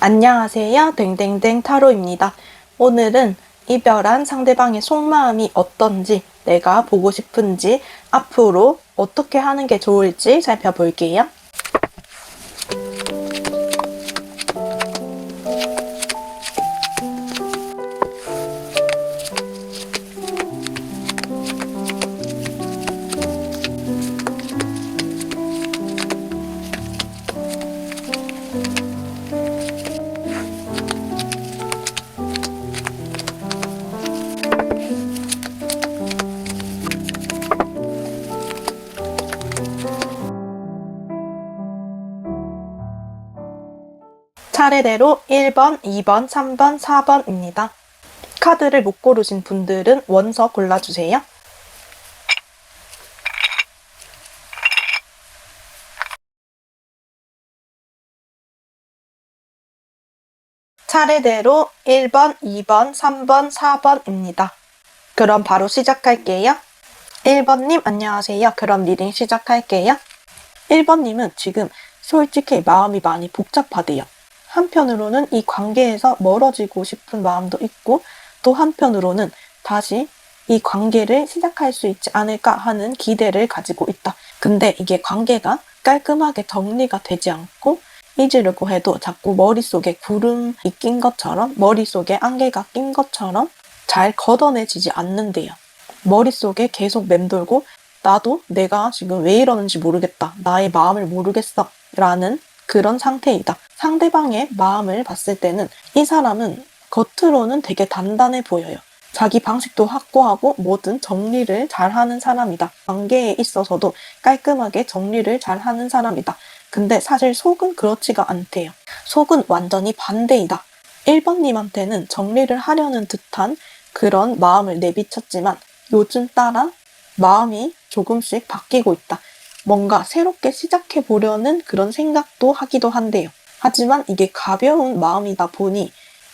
안녕하세요. 댕댕댕 타로입니다. 오늘은 이별한 상대방의 속마음이 어떤지, 내가 보고 싶은지, 앞으로 어떻게 하는 게 좋을지 살펴볼게요. 차례대로 1번, 2번, 3번, 4번입니다. 카드를 못 고르신 분들은 원서 골라주세요. 차례대로 1번, 2번, 3번, 4번입니다. 그럼 바로 시작할게요. 1번님 안녕하세요. 그럼 리딩 시작할게요. 1번님은 지금 솔직히 마음이 많이 복잡하대요. 한편으로는 이 관계에서 멀어지고 싶은 마음도 있고, 또 한편으로는 다시 이 관계를 시작할 수 있지 않을까 하는 기대를 가지고 있다. 근데 이게 관계가 깔끔하게 정리가 되지 않고, 잊으려고 해도 자꾸 머릿속에 구름이 낀 것처럼, 머릿속에 안개가 낀 것처럼 잘 걷어내지지 않는데요. 머릿속에 계속 맴돌고, 나도 내가 지금 왜 이러는지 모르겠다, 나의 마음을 모르겠어 라는 그런 상태이다. 상대방의 마음을 봤을 때는 이 사람은 겉으로는 되게 단단해 보여요. 자기 방식도 확고하고 뭐든 정리를 잘하는 사람이다. 관계에 있어서도 깔끔하게 정리를 잘하는 사람이다. 근데 사실 속은 그렇지가 않대요. 속은 완전히 반대이다. 1번님한테는 정리를 하려는 듯한 그런 마음을 내비쳤지만 요즘 따라 마음이 조금씩 바뀌고 있다. 뭔가 새롭게 시작해 보려는 그런 생각도 하기도 한대요. 하지만 이게 가벼운 마음이다 보니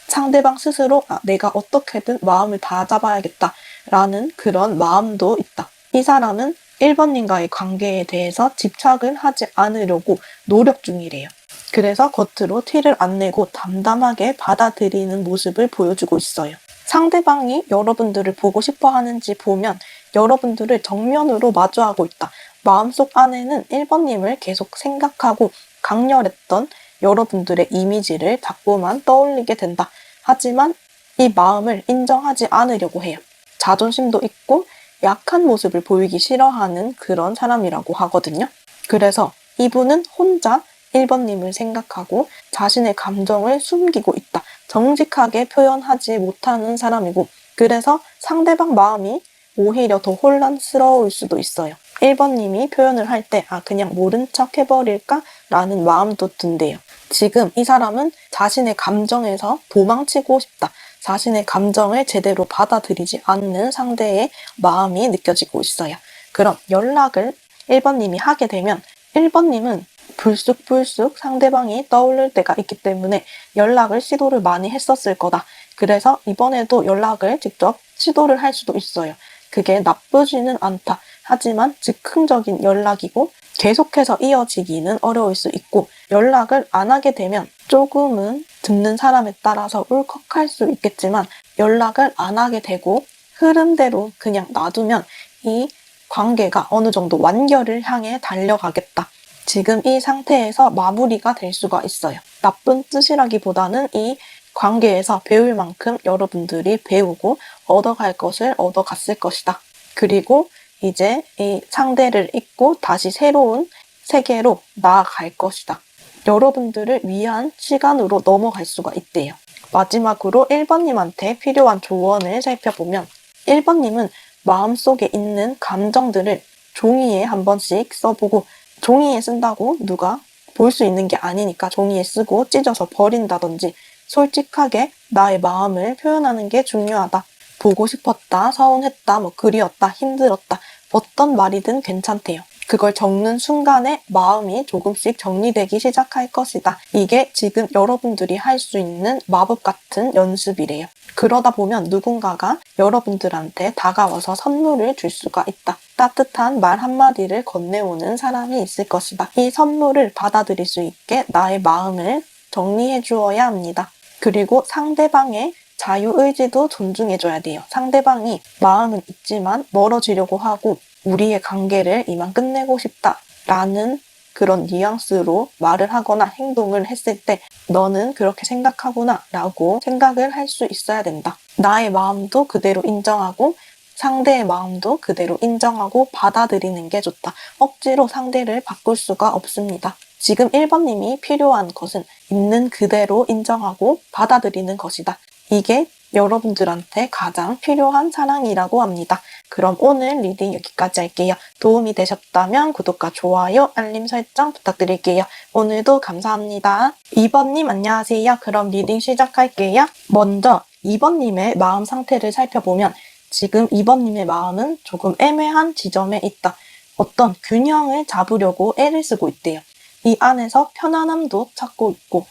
상대방 스스로 내가 어떻게든 마음을 다 잡아야겠다 라는 그런 마음도 있다. 이 사람은 1번님과의 관계에 대해서 집착을 하지 않으려고 노력 중이래요. 그래서 겉으로 티를 안 내고 담담하게 받아들이는 모습을 보여주고 있어요. 상대방이 여러분들을 보고 싶어 하는지 보면 여러분들을 정면으로 마주하고 있다. 마음속 안에는 1번님을 계속 생각하고 강렬했던 여러분들의 이미지를 자꾸만 떠올리게 된다. 하지만 이 마음을 인정하지 않으려고 해요. 자존심도 있고 약한 모습을 보이기 싫어하는 그런 사람이라고 하거든요. 그래서 이분은 혼자 1번님을 생각하고 자신의 감정을 숨기고 있다. 정직하게 표현하지 못하는 사람이고, 그래서 상대방 마음이 오히려 더 혼란스러울 수도 있어요. 1번님이 표현을 할 때 그냥 모른 척 해버릴까? 라는 마음도 든대요. 지금 이 사람은 자신의 감정에서 도망치고 싶다. 자신의 감정을 제대로 받아들이지 않는 상대의 마음이 느껴지고 있어요. 그럼 연락을 1번님이 하게 되면 1번님은 불쑥불쑥 상대방이 떠오를 때가 있기 때문에 연락을 시도를 많이 했었을 거다. 그래서 이번에도 연락을 직접 시도를 할 수도 있어요. 그게 나쁘지는 않다. 하지만 즉흥적인 연락이고 계속해서 이어지기는 어려울 수 있고, 연락을 안 하게 되면 조금은 듣는 사람에 따라서 울컥할 수 있겠지만 연락을 안 하게 되고 흐름대로 그냥 놔두면 이 관계가 어느 정도 완결을 향해 달려가겠다. 지금 이 상태에서 마무리가 될 수가 있어요. 나쁜 뜻이라기보다는 이 관계에서 배울 만큼 여러분들이 배우고 얻어갈 것을 얻어갔을 것이다. 그리고 이제 이 상대를 잊고 다시 새로운 세계로 나아갈 것이다. 여러분들을 위한 시간으로 넘어갈 수가 있대요. 마지막으로 1번님한테 필요한 조언을 살펴보면 1번님은 마음속에 있는 감정들을 종이에 한 번씩 써보고, 종이에 쓴다고 누가 볼 수 있는 게 아니니까 종이에 쓰고 찢어서 버린다든지 솔직하게 나의 마음을 표현하는 게 중요하다. 보고 싶었다, 서운했다, 그리웠다, 힘들었다, 어떤 말이든 괜찮대요. 그걸 적는 순간에 마음이 조금씩 정리되기 시작할 것이다. 이게 지금 여러분들이 할 수 있는 마법 같은 연습이래요. 그러다 보면 누군가가 여러분들한테 다가와서 선물을 줄 수가 있다. 따뜻한 말 한마디를 건네오는 사람이 있을 것이다. 이 선물을 받아들일 수 있게 나의 마음을 정리해 주어야 합니다. 그리고 상대방의 자유의지도 존중해줘야 돼요. 상대방이 마음은 있지만 멀어지려고 하고 우리의 관계를 이만 끝내고 싶다라는 그런 뉘앙스로 말을 하거나 행동을 했을 때 너는 그렇게 생각하구나 라고 생각을 할 수 있어야 된다. 나의 마음도 그대로 인정하고 상대의 마음도 그대로 인정하고 받아들이는 게 좋다. 억지로 상대를 바꿀 수가 없습니다. 지금 1번님이 필요한 것은 있는 그대로 인정하고 받아들이는 것이다. 이게 여러분들한테 가장 필요한 사랑이라고 합니다. 그럼 오늘 리딩 여기까지 할게요. 도움이 되셨다면 구독과 좋아요, 알림 설정 부탁드릴게요. 오늘도 감사합니다. 2번님 안녕하세요. 그럼 리딩 시작할게요. 먼저 2번님의 마음 상태를 살펴보면 지금 2번님의 마음은 조금 애매한 지점에 있다. 어떤 균형을 잡으려고 애를 쓰고 있대요. 이 안에서 편안함도 찾고 있고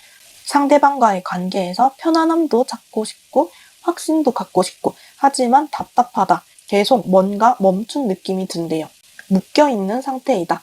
상대방과의 관계에서 편안함도 찾고 싶고 확신도 갖고 싶고 하지만 답답하다. 계속 뭔가 멈춘 느낌이 든대요. 묶여있는 상태이다.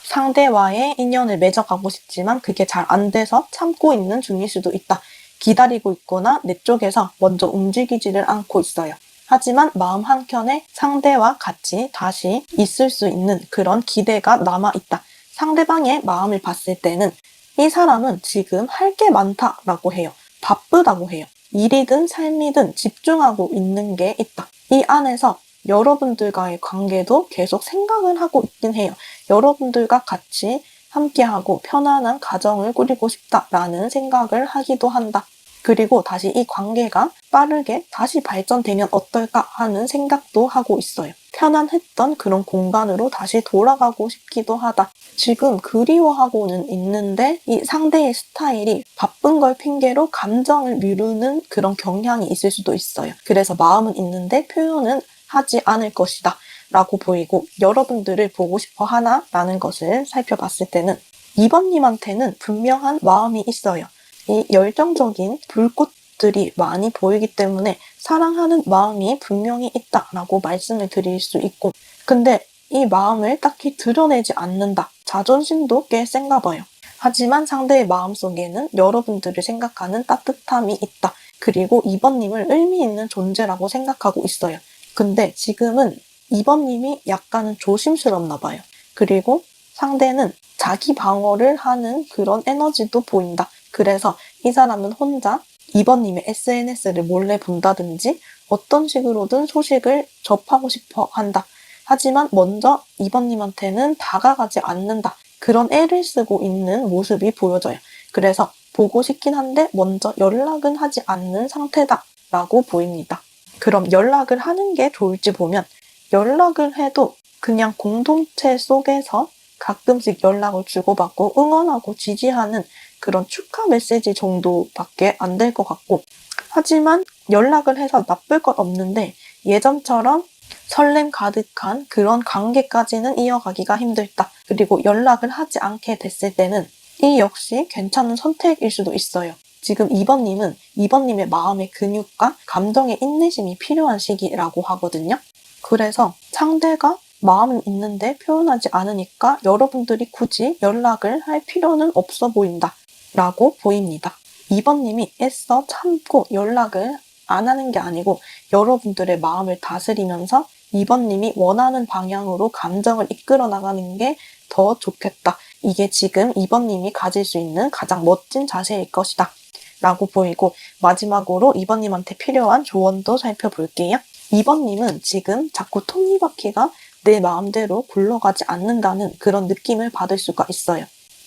상대와의 인연을 맺어가고 싶지만 그게 잘 안 돼서 참고 있는 중일 수도 있다. 기다리고 있거나 내 쪽에서 먼저 움직이지를 않고 있어요. 하지만 마음 한켠에 상대와 같이 다시 있을 수 있는 그런 기대가 남아있다. 상대방의 마음을 봤을 때는 이 사람은 지금 할 게 많다라고 해요. 바쁘다고 해요. 일이든 삶이든 집중하고 있는 게 있다. 이 안에서 여러분들과의 관계도 계속 생각을 하고 있긴 해요. 여러분들과 같이 함께하고 편안한 가정을 꾸리고 싶다라는 생각을 하기도 한다. 그리고 다시 이 관계가 빠르게 다시 발전되면 어떨까 하는 생각도 하고 있어요. 편안했던 그런 공간으로 다시 돌아가고 싶기도 하다. 지금 그리워하고는 있는데 이 상대의 스타일이 바쁜 걸 핑계로 감정을 미루는 그런 경향이 있을 수도 있어요. 그래서 마음은 있는데 표현은 하지 않을 것이다 라고 보이고 여러분들을 보고 싶어 하나? 라는 것을 살펴봤을 때는 2번님한테는 분명한 마음이 있어요. 이 열정적인 불꽃들이 많이 보이기 때문에 사랑하는 마음이 분명히 있다라고 말씀을 드릴 수 있고 근데 이 마음을 딱히 드러내지 않는다. 자존심도 꽤 센가 봐요. 하지만 상대의 마음속에는 여러분들을 생각하는 따뜻함이 있다. 그리고 2번님을 의미 있는 존재라고 생각하고 있어요. 근데 지금은 2번님이 약간은 조심스럽나 봐요. 그리고 상대는 자기 방어를 하는 그런 에너지도 보인다. 그래서 이 사람은 혼자 2번님의 SNS를 몰래 본다든지 어떤 식으로든 소식을 접하고 싶어 한다. 하지만 먼저 2번님한테는 다가가지 않는다. 그런 애를 쓰고 있는 모습이 보여져요. 그래서 보고 싶긴 한데 먼저 연락은 하지 않는 상태다 라고 보입니다. 그럼 연락을 하는 게 좋을지 보면 연락을 해도 그냥 공동체 속에서 가끔씩 연락을 주고받고 응원하고 지지하는 그런 축하 메시지 정도밖에 안 될 것 같고 하지만 연락을 해서 나쁠 것 없는데 예전처럼 설렘 가득한 그런 관계까지는 이어가기가 힘들다. 그리고 연락을 하지 않게 됐을 때는 이 역시 괜찮은 선택일 수도 있어요. 지금 2번님은 2번님의 마음의 근육과 감정의 인내심이 필요한 시기라고 하거든요. 그래서 상대가 마음은 있는데 표현하지 않으니까 여러분들이 굳이 연락을 할 필요는 없어 보인다 라고 보입니다. 2번님이 애써 참고 연락을 안 하는 게 아니고 여러분들의 마음을 다스리면서 2번님이 원하는 방향으로 감정을 이끌어 나가는 게 더 좋겠다. 이게 지금 2번님이 가질 수 있는 가장 멋진 자세일 것이다 라고 보이고 마지막으로 2번님한테 필요한 조언도 살펴볼게요. 2번님은 지금 자꾸 톱니바퀴가 내 마음대로 굴러가지 않는다는 그런 느낌을 받을 수가 있어요.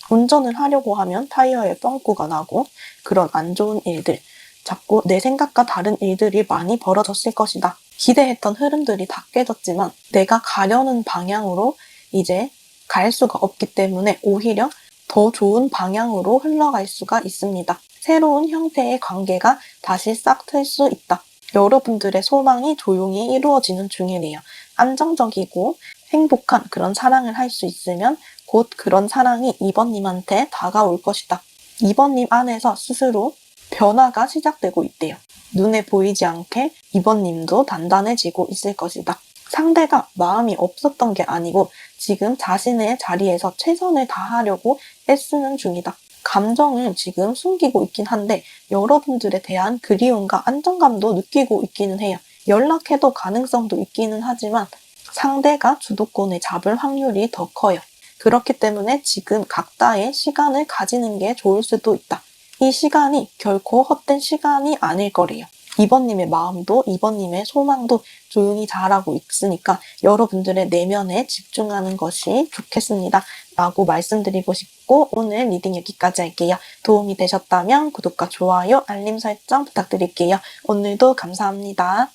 운전을 하려고 하면 타이어에 뻥꾸가 나고 그런 안 좋은 일들, 자꾸 내 생각과 다른 일들이 많이 벌어졌을 것이다. 기대했던 흐름들이 다 깨졌지만 내가 가려는 방향으로 이제 갈 수가 없기 때문에 오히려 더 좋은 방향으로 흘러갈 수가 있습니다. 새로운 형태의 관계가 다시 싹 틀 수 있다. 여러분들의 소망이 조용히 이루어지는 중이네요. 안정적이고 행복한 그런 사랑을 할 수 있으면 곧 그런 사랑이 2번님한테 다가올 것이다. 2번님 안에서 스스로 변화가 시작되고 있대요. 눈에 보이지 않게 2번님도 단단해지고 있을 것이다. 상대가 마음이 없었던 게 아니고 지금 자신의 자리에서 최선을 다하려고 애쓰는 중이다. 감정을 지금 숨기고 있긴 한데 여러분들에 대한 그리움과 안정감도 느끼고 있기는 해요. 연락해도 가능성도 있기는 하지만 상대가 주도권을 잡을 확률이 더 커요. 그렇기 때문에 지금 각자의 시간을 가지는 게 좋을 수도 있다. 이 시간이 결코 헛된 시간이 아닐 거래요. 2번님의 마음도 2번님의 소망도 조용히 자라고 있으니까 여러분들의 내면에 집중하는 것이 좋겠습니다. 라고 말씀드리고 싶고 오늘 리딩 여기까지 할게요. 도움이 되셨다면 구독과 좋아요, 알림 설정 부탁드릴게요. 오늘도 감사합니다.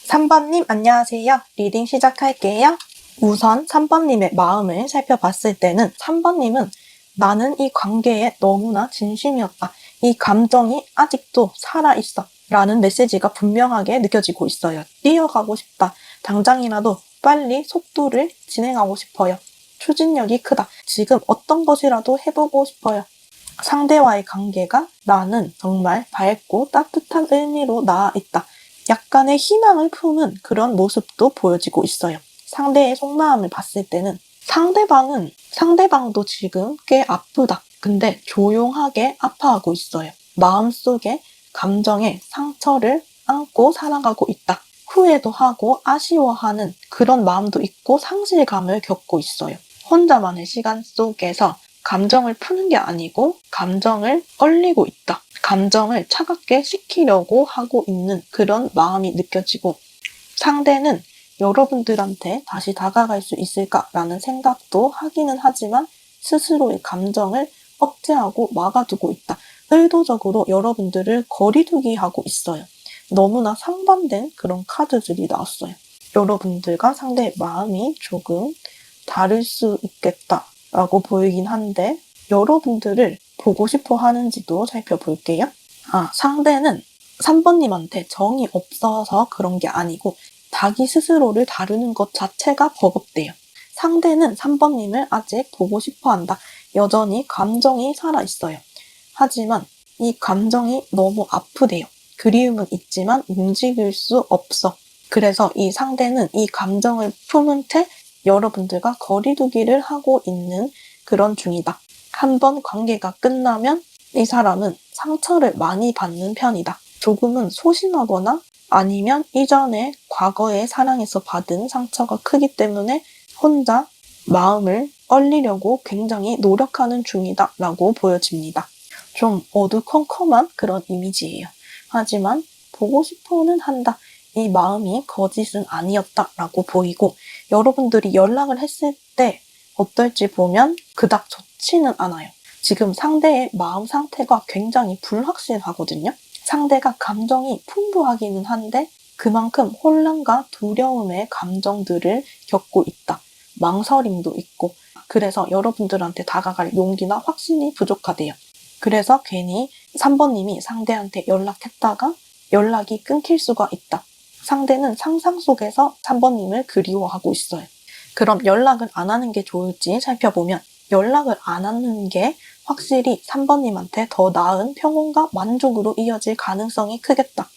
3번님 안녕하세요. 리딩 시작할게요. 우선 3번님의 마음을 살펴봤을 때는 3번님은 나는 이 관계에 너무나 진심이었다. 이 감정이 아직도 살아있어. 라는 메시지가 분명하게 느껴지고 있어요. 뛰어가고 싶다. 당장이라도 빨리 속도를 진행하고 싶어요. 추진력이 크다. 지금 어떤 것이라도 해보고 싶어요. 상대와의 관계가 나는 정말 밝고 따뜻한 의미로 나아 있다. 약간의 희망을 품은 그런 모습도 보여지고 있어요. 상대의 속마음을 봤을 때는 상대방도 지금 꽤 아프다. 근데 조용하게 아파하고 있어요. 마음속에 감정의 상처를 안고 살아가고 있다. 후회도 하고 아쉬워하는 그런 마음도 있고 상실감을 겪고 있어요. 혼자만의 시간 속에서 감정을 푸는 게 아니고 감정을 얼리고 있다. 감정을 차갑게 식히려고 하고 있는 그런 마음이 느껴지고 상대는 여러분들한테 다시 다가갈 수 있을까라는 생각도 하기는 하지만 스스로의 감정을 억제하고 막아두고 있다. 의도적으로 여러분들을 거리두기 하고 있어요. 너무나 상반된 그런 카드들이 나왔어요. 여러분들과 상대의 마음이 조금 다를 수 있겠다라고 보이긴 한데 여러분들을 보고 싶어 하는지도 살펴볼게요. 상대는 3번님한테 정이 없어서 그런 게 아니고 자기 스스로를 다루는 것 자체가 버겁대요. 상대는 3번님을 아직 보고 싶어 한다. 여전히 감정이 살아있어요. 하지만 이 감정이 너무 아프대요. 그리움은 있지만 움직일 수 없어. 그래서 이 상대는 이 감정을 품은 채 여러분들과 거리두기를 하고 있는 그런 중이다. 한번 관계가 끝나면 이 사람은 상처를 많이 받는 편이다. 조금은 소심하거나 아니면 이전에 과거의 사랑에서 받은 상처가 크기 때문에 혼자 마음을 얼리려고 굉장히 노력하는 중이다 라고 보여집니다. 좀 어두컴컴한 그런 이미지예요. 하지만 보고 싶어는 한다. 이 마음이 거짓은 아니었다 라고 보이고 여러분들이 연락을 했을 때 어떨지 보면 그닥 좋지는 않아요. 지금 상대의 마음 상태가 굉장히 불확실하거든요. 상대가 감정이 풍부하기는 한데 그만큼 혼란과 두려움의 감정들을 겪고 있다. 망설임도 있고 그래서 여러분들한테 다가갈 용기나 확신이 부족하대요. 그래서 괜히 3번님이 상대한테 연락했다가 연락이 끊길 수가 있다. 상대는 상상 속에서 3번님을 그리워하고 있어요. 그럼 연락을 안 하는 게 좋을지 살펴보면 연락을 안 하는 게 확실히 3번님한테 더 나은 평온과 만족으로 이어질 가능성이 크겠다.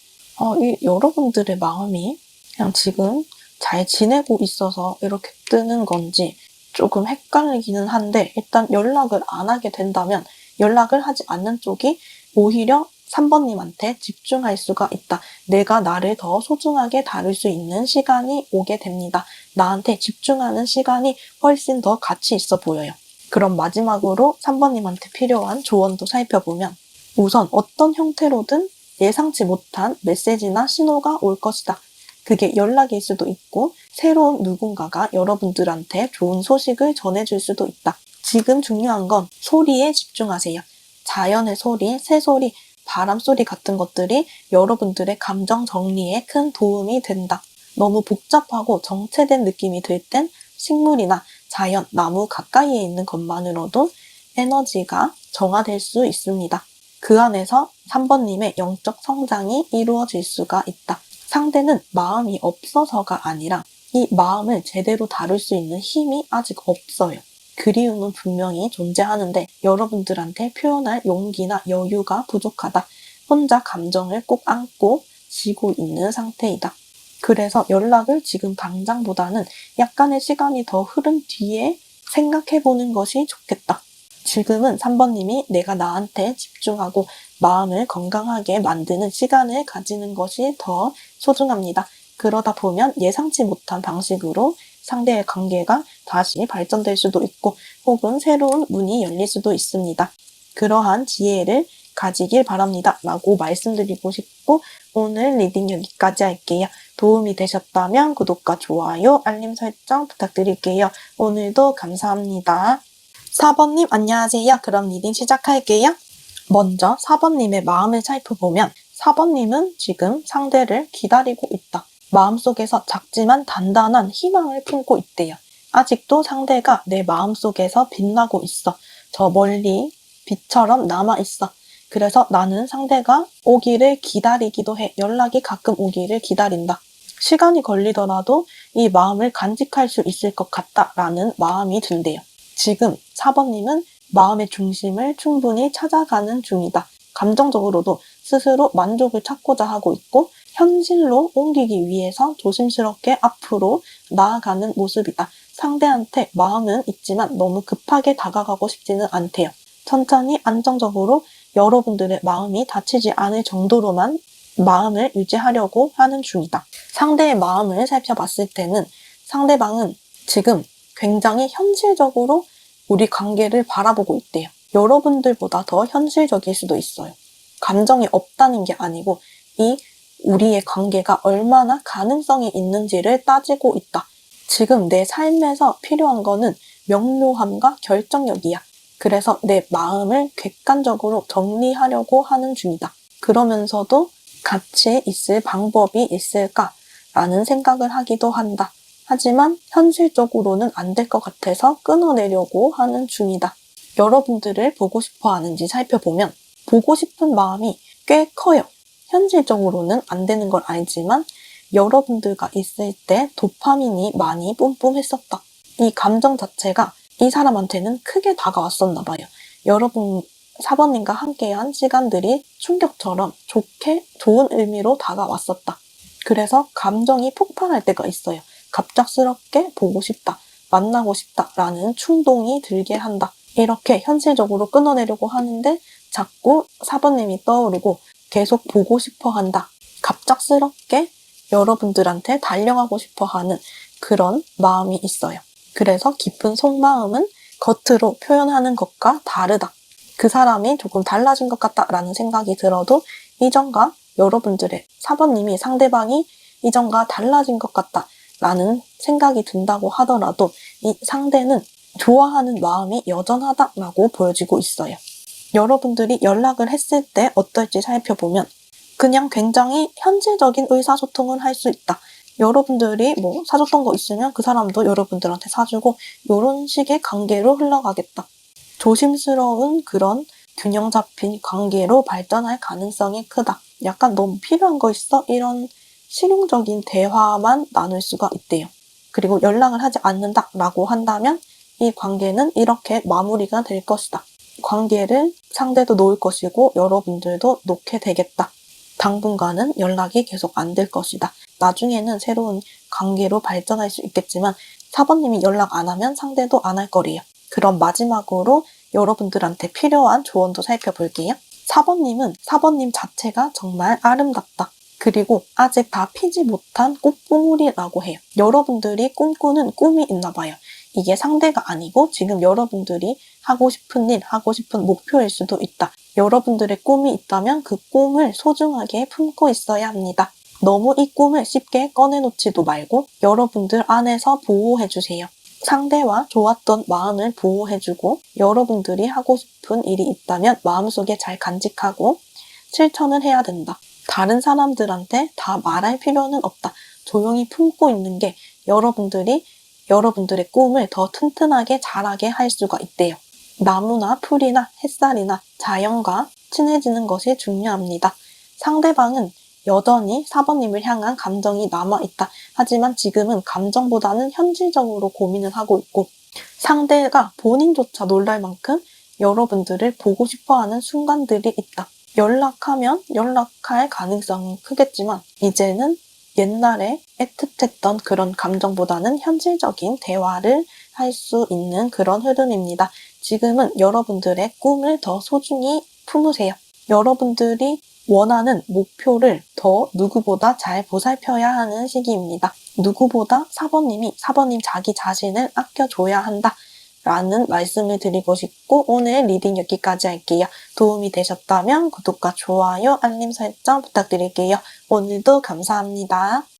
여러분들의 마음이 그냥 지금 잘 지내고 있어서 이렇게 뜨는 건지 조금 헷갈리기는 한데 일단 연락을 안 하게 된다면 연락을 하지 않는 쪽이 오히려 3번님한테 집중할 수가 있다. 내가 나를 더 소중하게 다룰 수 있는 시간이 오게 됩니다. 나한테 집중하는 시간이 훨씬 더 가치 있어 보여요. 그럼 마지막으로 3번님한테 필요한 조언도 살펴보면 우선 어떤 형태로든 예상치 못한 메시지나 신호가 올 것이다. 그게 연락일 수도 있고 새로운 누군가가 여러분들한테 좋은 소식을 전해줄 수도 있다. 지금 중요한 건 소리에 집중하세요. 자연의 소리, 새소리, 바람소리 같은 것들이 여러분들의 감정 정리에 큰 도움이 된다. 너무 복잡하고 정체된 느낌이 들 땐 식물이나 자연, 나무 가까이에 있는 것만으로도 에너지가 정화될 수 있습니다. 그 안에서 3번님의 영적 성장이 이루어질 수가 있다. 상대는 마음이 없어서가 아니라 이 마음을 제대로 다룰 수 있는 힘이 아직 없어요. 그리움은 분명히 존재하는데 여러분들한테 표현할 용기나 여유가 부족하다. 혼자 감정을 꼭 안고 지고 있는 상태이다. 그래서 연락을 지금 당장보다는 약간의 시간이 더 흐른 뒤에 생각해보는 것이 좋겠다. 지금은 3번님이 내가 나한테 집중하고 마음을 건강하게 만드는 시간을 가지는 것이 더 소중합니다. 그러다 보면 예상치 못한 방식으로 상대의 관계가 다시 발전될 수도 있고 혹은 새로운 문이 열릴 수도 있습니다. 그러한 지혜를 가지길 바랍니다. 라고 말씀드리고 싶고 오늘 리딩 여기까지 할게요. 도움이 되셨다면 구독과 좋아요, 알림 설정 부탁드릴게요. 오늘도 감사합니다. 4번님 안녕하세요. 그럼 리딩 시작할게요. 먼저 4번님의 마음을 살펴보면 4번님은 지금 상대를 기다리고 있다. 마음속에서 작지만 단단한 희망을 품고 있대요. 아직도 상대가 내 마음속에서 빛나고 있어. 저 멀리 빛처럼 남아있어. 그래서 나는 상대가 오기를 기다리기도 해. 연락이 가끔 오기를 기다린다. 시간이 걸리더라도 이 마음을 간직할 수 있을 것 같다라는 마음이 든대요. 지금 4번님은 마음의 중심을 충분히 찾아가는 중이다. 감정적으로도 스스로 만족을 찾고자 하고 있고 현실로 옮기기 위해서 조심스럽게 앞으로 나아가는 모습이다. 상대한테 마음은 있지만 너무 급하게 다가가고 싶지는 않대요. 천천히 안정적으로 여러분들의 마음이 다치지 않을 정도로만 마음을 유지하려고 하는 중이다. 상대의 마음을 살펴봤을 때는 상대방은 지금 굉장히 현실적으로 우리 관계를 바라보고 있대요. 여러분들보다 더 현실적일 수도 있어요. 감정이 없다는 게 아니고 우리의 관계가 얼마나 가능성이 있는지를 따지고 있다. 지금 내 삶에서 필요한 거는 명료함과 결정력이야. 그래서 내 마음을 객관적으로 정리하려고 하는 중이다. 그러면서도 같이 있을 방법이 있을까라는 생각을 하기도 한다. 하지만 현실적으로는 안 될 것 같아서 끊어내려고 하는 중이다. 여러분들을 보고 싶어 하는지 살펴보면 보고 싶은 마음이 꽤 커요. 현실적으로는 안 되는 걸 알지만 여러분들과 있을 때 도파민이 많이 뿜뿜했었다. 이 감정 자체가 이 사람한테는 크게 다가왔었나 봐요. 여러분 4번님과 함께한 시간들이 충격처럼 좋은 의미로 다가왔었다. 그래서 감정이 폭발할 때가 있어요. 갑작스럽게 보고 싶다, 만나고 싶다라는 충동이 들게 한다. 이렇게 현실적으로 끊어내려고 하는데 자꾸 4번님이 떠오르고 계속 보고 싶어 한다. 갑작스럽게 여러분들한테 달려가고 싶어 하는 그런 마음이 있어요. 그래서 깊은 속마음은 겉으로 표현하는 것과 다르다. 그 사람이 조금 달라진 것 같다라는 생각이 들어도 이전과 여러분들의 4번님이 상대방이 이전과 달라진 것 같다라는 생각이 든다고 하더라도 이 상대는 좋아하는 마음이 여전하다라고 보여지고 있어요. 여러분들이 연락을 했을 때 어떨지 살펴보면 그냥 굉장히 현실적인 의사소통을 할 수 있다. 여러분들이 사줬던 거 있으면 그 사람도 여러분들한테 사주고 이런 식의 관계로 흘러가겠다. 조심스러운 그런 균형 잡힌 관계로 발전할 가능성이 크다. 약간 너무 필요한 거 있어? 이런 실용적인 대화만 나눌 수가 있대요. 그리고 연락을 하지 않는다라고 한다면 이 관계는 이렇게 마무리가 될 것이다. 관계를 상대도 놓을 것이고 여러분들도 놓게 되겠다. 당분간은 연락이 계속 안 될 것이다. 나중에는 새로운 관계로 발전할 수 있겠지만 4번님이 연락 안 하면 상대도 안 할 거래요. 그럼 마지막으로 여러분들한테 필요한 조언도 살펴볼게요. 4번님은 4번님 자체가 정말 아름답다. 그리고 아직 다 피지 못한 꽃봉오리라고 해요. 여러분들이 꿈꾸는 꿈이 있나 봐요. 이게 상대가 아니고 지금 여러분들이 하고 싶은 일, 하고 싶은 목표일 수도 있다. 여러분들의 꿈이 있다면 그 꿈을 소중하게 품고 있어야 합니다. 너무 이 꿈을 쉽게 꺼내놓지도 말고 여러분들 안에서 보호해주세요. 상대와 좋았던 마음을 보호해주고 여러분들이 하고 싶은 일이 있다면 마음속에 잘 간직하고 실천을 해야 된다. 다른 사람들한테 다 말할 필요는 없다. 조용히 품고 있는 게 여러분들의 꿈을 더 튼튼하게 자라게 할 수가 있대요. 나무나 풀이나 햇살이나 자연과 친해지는 것이 중요합니다. 상대방은 여전히 4번님을 향한 감정이 남아있다. 하지만 지금은 감정보다는 현실적으로 고민을 하고 있고 상대가 본인조차 놀랄 만큼 여러분들을 보고 싶어하는 순간들이 있다. 연락하면 연락할 가능성은 크겠지만 이제는 옛날에 애틋했던 그런 감정보다는 현실적인 대화를 할 수 있는 그런 흐름입니다. 지금은 여러분들의 꿈을 더 소중히 품으세요. 여러분들이 원하는 목표를 더 누구보다 잘 보살펴야 하는 시기입니다. 누구보다 4번님 자기 자신을 아껴줘야 한다. 라는 말씀을 드리고 싶고 오늘 리딩 여기까지 할게요. 도움이 되셨다면 구독과 좋아요, 알림 설정 부탁드릴게요. 오늘도 감사합니다.